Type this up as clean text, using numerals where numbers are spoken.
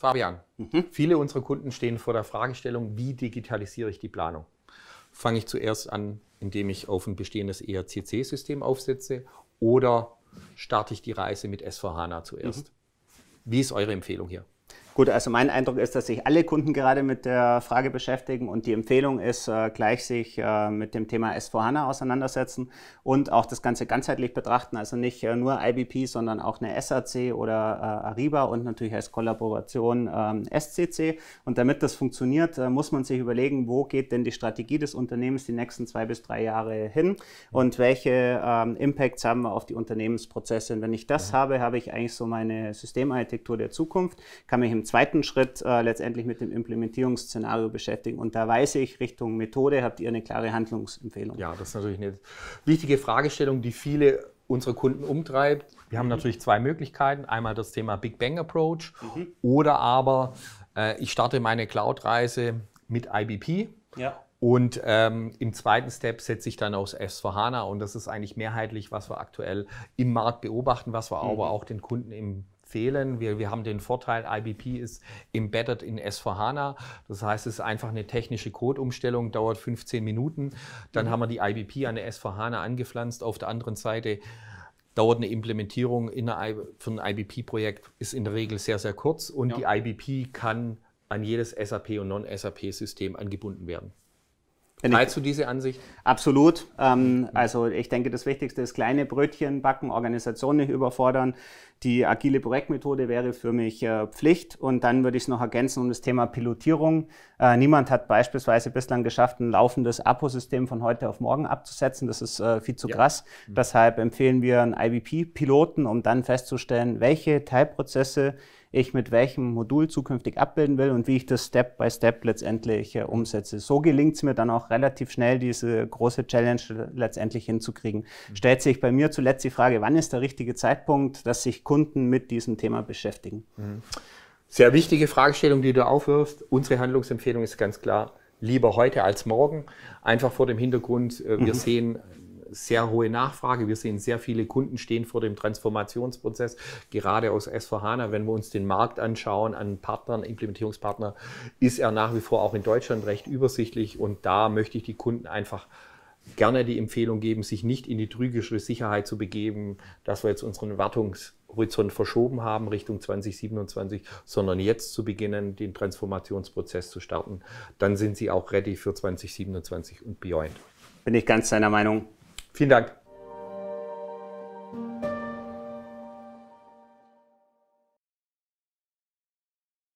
Fabian, viele unserer Kunden stehen vor der Fragestellung, wie digitalisiere ich die Planung? Fange ich zuerst an, indem ich auf ein bestehendes ERCC-System aufsetze oder starte ich die Reise mit S/4HANA zuerst? Wie ist eure Empfehlung hier? Gut, also mein Eindruck ist, dass sich alle Kunden gerade mit der Frage beschäftigen und die Empfehlung ist, gleich sich mit dem Thema S/4HANA auseinandersetzen und auch das Ganze ganzheitlich betrachten, also nicht nur IBP, sondern auch eine SAC oder Ariba und natürlich als Kollaboration SCC. Und damit das funktioniert, muss man sich überlegen, wo geht denn die Strategie des Unternehmens die nächsten 2 bis 3 Jahre hin und welche Impacts haben wir auf die Unternehmensprozesse. Und wenn ich das habe, habe ich eigentlich so meine Systemarchitektur der Zukunft, kann mich im zweiten Schritt letztendlich mit dem Implementierungsszenario beschäftigen. Und da weiß ich, Richtung Methode habt ihr eine klare Handlungsempfehlung. Ja, das ist natürlich eine wichtige Fragestellung, die viele unserer Kunden umtreibt. Wir haben natürlich 2 Möglichkeiten. Einmal das Thema Big Bang Approach oder aber ich starte meine Cloud-Reise mit IBP. Ja. Und im zweiten Step setze ich dann aus S/4HANA und das ist eigentlich mehrheitlich, was wir aktuell im Markt beobachten, was wir aber auch den Kunden empfehlen. Wir haben den Vorteil, IBP ist embedded in S/4HANA. Das heißt, es ist einfach eine technische Code-Umstellung, dauert 15 Minuten. Dann haben wir die IBP an der S/4HANA angepflanzt. Auf der anderen Seite dauert eine Implementierung für ein IBP-Projekt, ist in der Regel sehr, sehr kurz und die IBP kann an jedes SAP- und Non-SAP-System angebunden werden. Teilst du diese Ansicht? Absolut. Also ich denke, das Wichtigste ist kleine Brötchen backen, Organisation nicht überfordern. Die agile Projektmethode wäre für mich Pflicht und dann würde ich es noch ergänzen um das Thema Pilotierung. Niemand hat beispielsweise bislang geschafft, ein laufendes APO-System von heute auf morgen abzusetzen. Das ist viel zu krass. Deshalb empfehlen wir einen IBP-Piloten, um dann festzustellen, welche Teilprozesse ich mit welchem Modul zukünftig abbilden will und wie ich das Step by Step letztendlich umsetze. So gelingt es mir dann auch relativ schnell, diese große Challenge letztendlich hinzukriegen. Stellt sich bei mir zuletzt die Frage, wann ist der richtige Zeitpunkt, dass sich Kunden mit diesem Thema beschäftigen? Sehr wichtige Fragestellung, die du aufwirfst. Unsere Handlungsempfehlung ist ganz klar, lieber heute als morgen. Einfach vor dem Hintergrund, wir sehen sehr hohe Nachfrage. Wir sehen, sehr viele Kunden stehen vor dem Transformationsprozess, gerade aus S/4HANA. Wenn wir uns den Markt anschauen, an Partnern, Implementierungspartner, ist er nach wie vor auch in Deutschland recht übersichtlich. Und da möchte ich die Kunden einfach gerne die Empfehlung geben, sich nicht in die trügerische Sicherheit zu begeben, dass wir jetzt unseren Wartungshorizont verschoben haben Richtung 2027, sondern jetzt zu beginnen, den Transformationsprozess zu starten. Dann sind sie auch ready für 2027 und beyond. Bin ich ganz deiner Meinung. Vielen Dank.